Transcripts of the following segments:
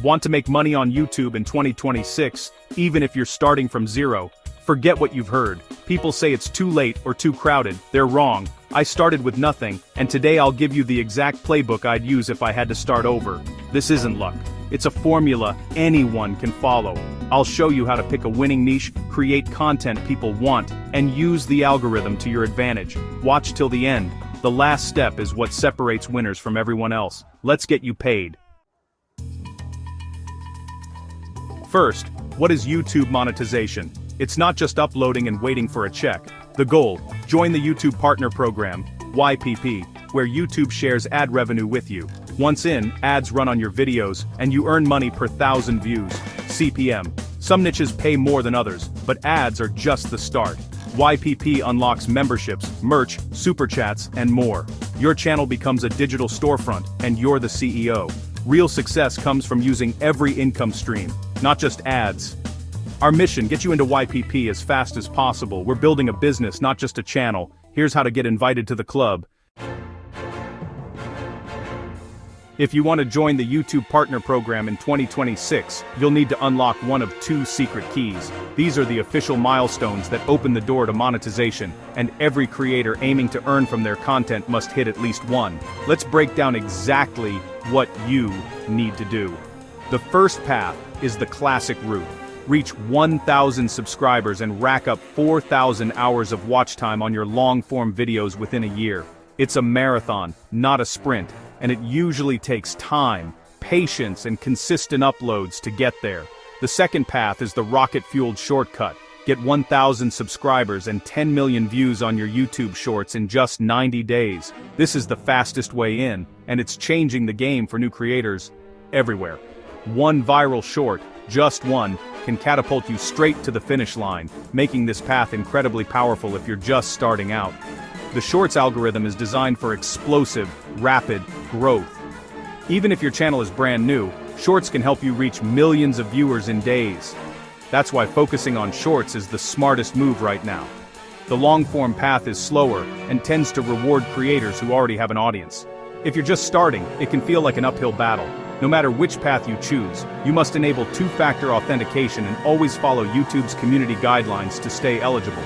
Want to make money on YouTube in 2026, even if you're starting from zero? Forget what you've heard. People say it's too late or too crowded. They're wrong. I started with nothing, and today I'll give you the exact playbook I'd use if I had to start over. This isn't luck. It's a formula anyone can follow. I'll show you how to pick a winning niche, create content people want, and use the algorithm to your advantage. Watch till the end. The last step is what separates winners from everyone else. Let's get you paid. First, what is YouTube monetization? It's not just uploading and waiting for a check. The goal: join the YouTube Partner Program, YPP, where YouTube shares ad revenue with you. Once in, ads run on your videos, and you earn money per 1,000 views, CPM. Some niches pay more than others, but ads are just the start. YPP unlocks memberships, merch, super chats, and more. Your channel becomes a digital storefront, and you're the CEO. Real success comes from using every income stream, not just ads. Our mission: get you into YPP as fast as possible. We're building a business, not just a channel. Here's how to get invited to the club. If you want to join the YouTube Partner Program in 2026, you'll need to unlock one of 2 secret keys. These are the official milestones that open the door to monetization, and every creator aiming to earn from their content must hit at least one. Let's break down exactly what you need to do. The first path is the classic route. Reach 1,000 subscribers and rack up 4,000 hours of watch time on your long-form videos within a year. It's a marathon, not a sprint, and it usually takes time, patience, and consistent uploads to get there. The second path is the rocket-fueled shortcut. Get 1,000 subscribers and 10 million views on your YouTube Shorts in just 90 days. This is the fastest way in, and it's changing the game for new creators everywhere. One viral short, just one, can catapult you straight to the finish line, making this path incredibly powerful if you're just starting out. The Shorts algorithm is designed for explosive, rapid growth. Even if your channel is brand new, Shorts can help you reach millions of viewers in days. That's why focusing on Shorts is the smartest move right now. The long-form path is slower and tends to reward creators who already have an audience. If you're just starting, it can feel like an uphill battle. No matter which path you choose, you must enable 2-factor authentication and always follow YouTube's community guidelines to stay eligible.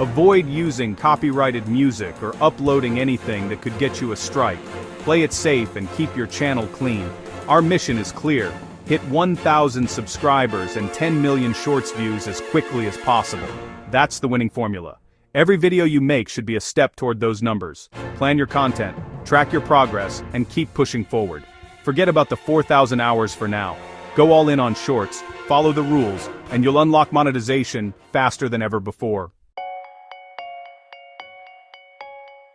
Avoid using copyrighted music or uploading anything that could get you a strike. Play it safe and keep your channel clean. Our mission is clear: hit 1,000 subscribers and 10 million Shorts views as quickly as possible. That's the winning formula. Every video you make should be a step toward those numbers. Plan your content, track your progress, and keep pushing forward. Forget about the 4,000 hours for now. Go all in on Shorts, follow the rules, and you'll unlock monetization faster than ever before.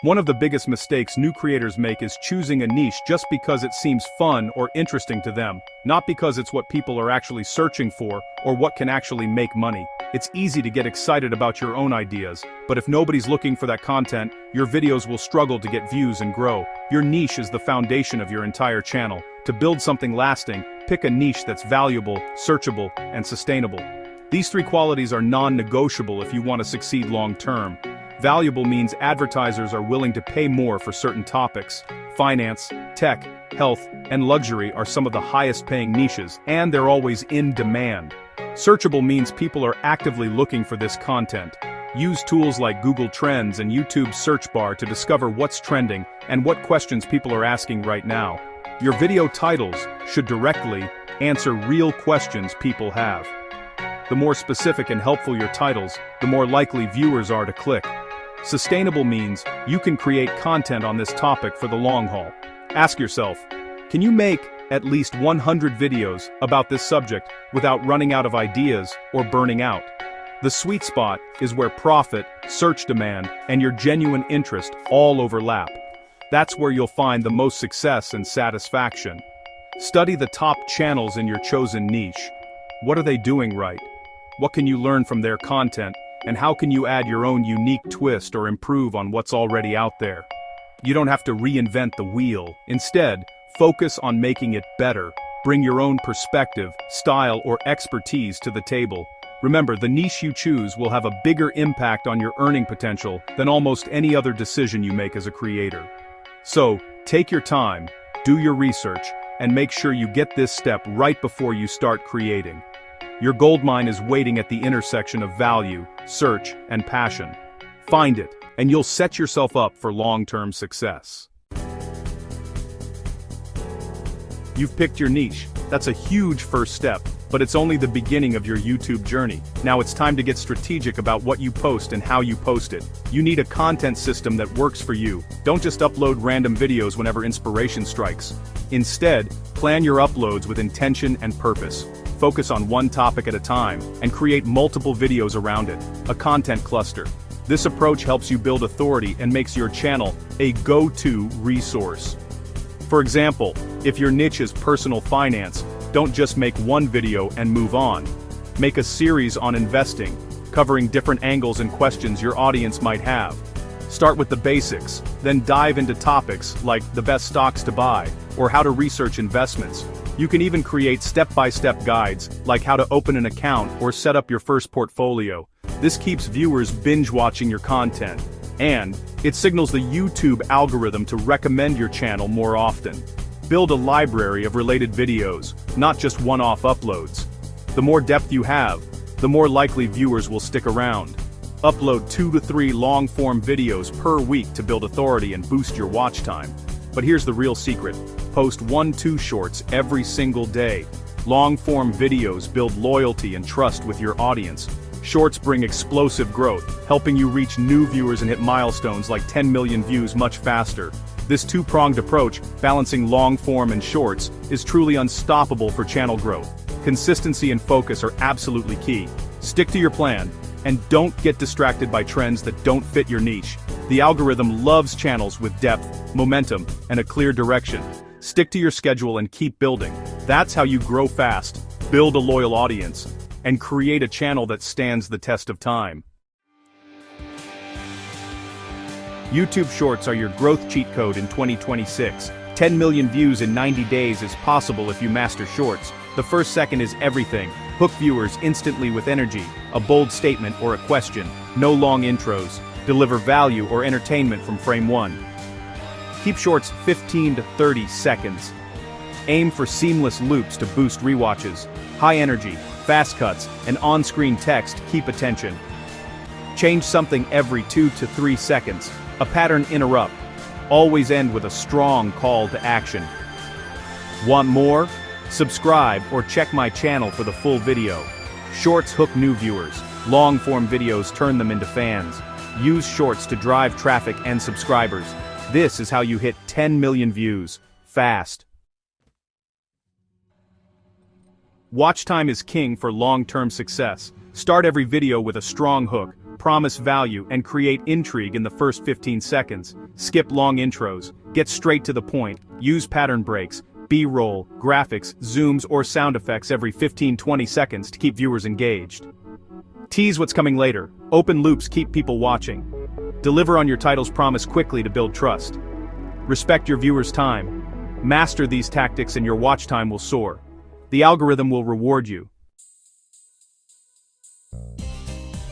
One of the biggest mistakes new creators make is choosing a niche just because it seems fun or interesting to them, not because it's what people are actually searching for or what can actually make money. It's easy to get excited about your own ideas, but if nobody's looking for that content, your videos will struggle to get views and grow. Your niche is the foundation of your entire channel. To build something lasting, pick a niche that's valuable, searchable, and sustainable. These 3 qualities are non-negotiable if you want to succeed long-term. Valuable means advertisers are willing to pay more for certain topics. Finance, tech, health, and luxury are some of the highest-paying niches, and they're always in demand. Searchable means people are actively looking for this content. Use tools like Google Trends and YouTube's search bar to discover what's trending and what questions people are asking right now. Your video titles should directly answer real questions people have. The more specific and helpful your titles, the more likely viewers are to click. Sustainable means you can create content on this topic for the long haul. Ask yourself, can you make at least 100 videos about this subject without running out of ideas or burning out? The sweet spot is where profit, search demand, and your genuine interest all overlap. That's where you'll find the most success and satisfaction. Study the top channels in your chosen niche. What are they doing right? What can you learn from their content? And how can you add your own unique twist or improve on what's already out there? You don't have to reinvent the wheel. Instead, focus on making it better. Bring your own perspective, style, or expertise to the table. Remember, the niche you choose will have a bigger impact on your earning potential than almost any other decision you make as a creator. So, take your time, do your research, and make sure you get this step right before you start creating. Your goldmine is waiting at the intersection of value, search, and passion. Find it, and you'll set yourself up for long-term success. You've picked your niche. That's a huge first step, but it's only the beginning of your YouTube journey. Now it's time to get strategic about what you post and how you post it. You need a content system that works for you. Don't just upload random videos whenever inspiration strikes. Instead, plan your uploads with intention and purpose. Focus on one topic at a time, and create multiple videos around it, a content cluster. This approach helps you build authority and makes your channel a go-to resource. For example, if your niche is personal finance, don't just make one video and move on. Make a series on investing, covering different angles and questions your audience might have. Start with the basics, then dive into topics like the best stocks to buy, or how to research investments. You can even create step-by-step guides, like how to open an account or set up your first portfolio. This keeps viewers binge-watching your content, and it signals the YouTube algorithm to recommend your channel more often. Build a library of related videos, not just one-off uploads. The more depth you have, the more likely viewers will stick around. Upload 2 to 3 long-form videos per week to build authority and boost your watch time. But here's the real secret. Post 1-2 shorts every single day. Long-form videos build loyalty and trust with your audience. Shorts bring explosive growth, helping you reach new viewers and hit milestones like 10 million views much faster. This two-pronged approach, balancing long-form and shorts, is truly unstoppable for channel growth. Consistency and focus are absolutely key. Stick to your plan, and don't get distracted by trends that don't fit your niche. The algorithm loves channels with depth, momentum, and a clear direction. Stick to your schedule and keep building. That's how you grow fast, build a loyal audience, and create a channel that stands the test of time. YouTube Shorts are your growth cheat code in 2026. 10 million views in 90 days is possible if you master Shorts. The first second is everything. Hook viewers instantly with energy, a bold statement or a question. No long intros. Deliver value or entertainment from frame one. Keep Shorts 15 to 30 seconds. Aim for seamless loops to boost rewatches. High energy, fast cuts, and on-screen text keep attention. Change something every 2 to 3 seconds. A pattern interrupt. Always end with a strong call to action. Want more? Subscribe or check my channel for the full video. Shorts hook new viewers. Long-form videos turn them into fans. Use Shorts to drive traffic and subscribers. This is how you hit 10 million views, fast. Watch time is king for long-term success. Start every video with a strong hook, promise value, and create intrigue in the first 15 seconds. Skip long intros, get straight to the point, use pattern breaks, B-roll, graphics, zooms, or sound effects every 15-20 seconds to keep viewers engaged. Tease what's coming later. Open loops keep people watching. Deliver on your title's promise quickly to build trust. Respect your viewers' time. Master these tactics and your watch time will soar. The algorithm will reward you.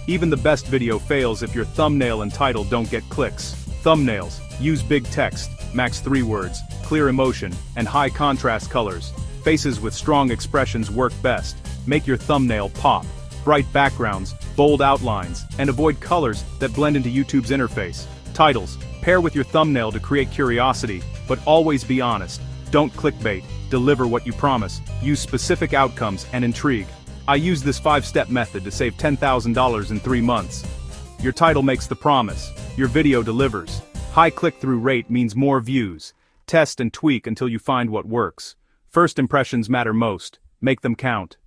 Even the best video fails if your thumbnail and title don't get clicks. Thumbnails. Use big text, max 3 words, clear emotion, and high contrast colors. Faces with strong expressions work best. Make your thumbnail pop. Bright backgrounds, bold outlines, and avoid colors that blend into YouTube's interface. Titles. Pair with your thumbnail to create curiosity, but always be honest. Don't clickbait. Deliver what you promise. Use specific outcomes and intrigue. I use this 5-step method to save $10,000 in 3 months. Your title makes the promise. Your video delivers. High click-through rate means more views. Test and tweak until you find what works. First impressions matter most. Make them count.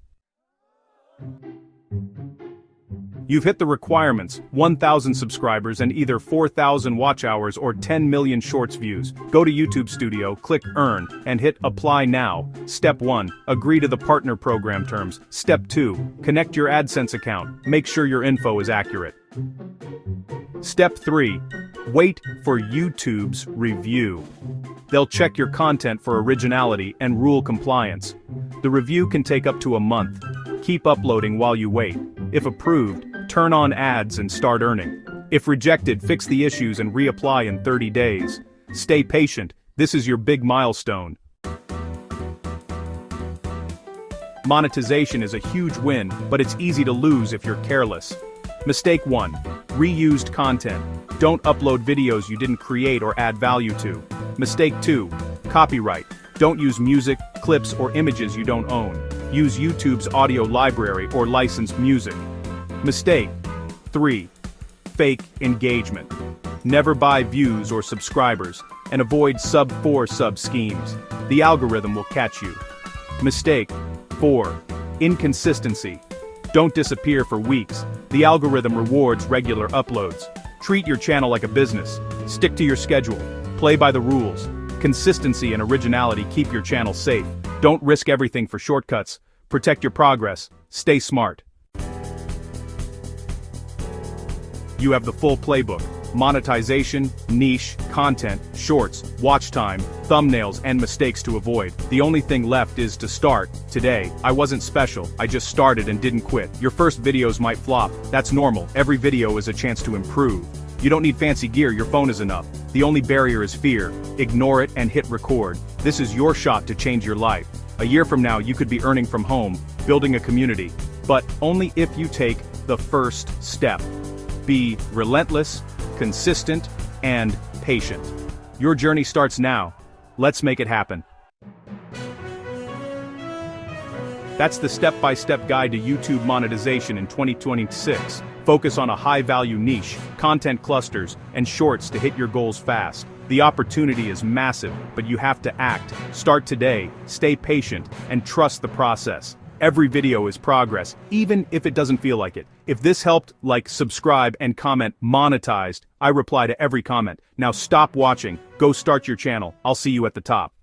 You've hit the requirements, 1,000 subscribers and either 4,000 watch hours or 10 million shorts views. Go to YouTube Studio, click Earn, and hit Apply Now. Step 1. Agree to the partner program terms. Step 2. Connect your AdSense account. Make sure your info is accurate. Step 3. Wait for YouTube's review. They'll check your content for originality and rule compliance. The review can take up to a month. Keep uploading while you wait. If approved, turn on ads and start earning. If rejected, fix the issues and reapply in 30 days. Stay patient, this is your big milestone. Monetization is a huge win, but it's easy to lose if you're careless. Mistake 1. Reused content. Don't upload videos you didn't create or add value to. Mistake 2. Copyright. Don't use music, clips, or images you don't own. Use YouTube's audio library or licensed music. Mistake 3. Fake engagement. Never buy views or subscribers, and avoid sub-4 sub schemes. The algorithm will catch you. Mistake 4. Inconsistency. Don't disappear for weeks. The algorithm rewards regular uploads. Treat your channel like a business. Stick to your schedule. Play by the rules. Consistency and originality keep your channel safe. Don't risk everything for shortcuts. Protect your progress. Stay smart. You have the full playbook: monetization, niche, content, shorts, watch time, thumbnails, and mistakes to avoid. The only thing left is to start. Today, I wasn't special, I just started and didn't quit. Your first videos might flop. That's normal. Every video is a chance to improve. You don't need fancy gear, your phone is enough. The only barrier is fear. Ignore it and hit record. This is your shot to change your life. A year from now, you could be earning from home, building a community. But only if you take the first step. Be relentless, consistent, and patient. Your journey starts now. Let's make it happen. That's the step-by-step guide to YouTube monetization in 2026. Focus on a high-value niche, content clusters, and shorts to hit your goals fast. The opportunity is massive, but you have to act. Start today, stay patient, and trust the process. Every video is progress, even if it doesn't feel like it. If this helped, like, subscribe, and comment monetized. I reply to every comment. Now stop watching, go start your channel. I'll see you at the top.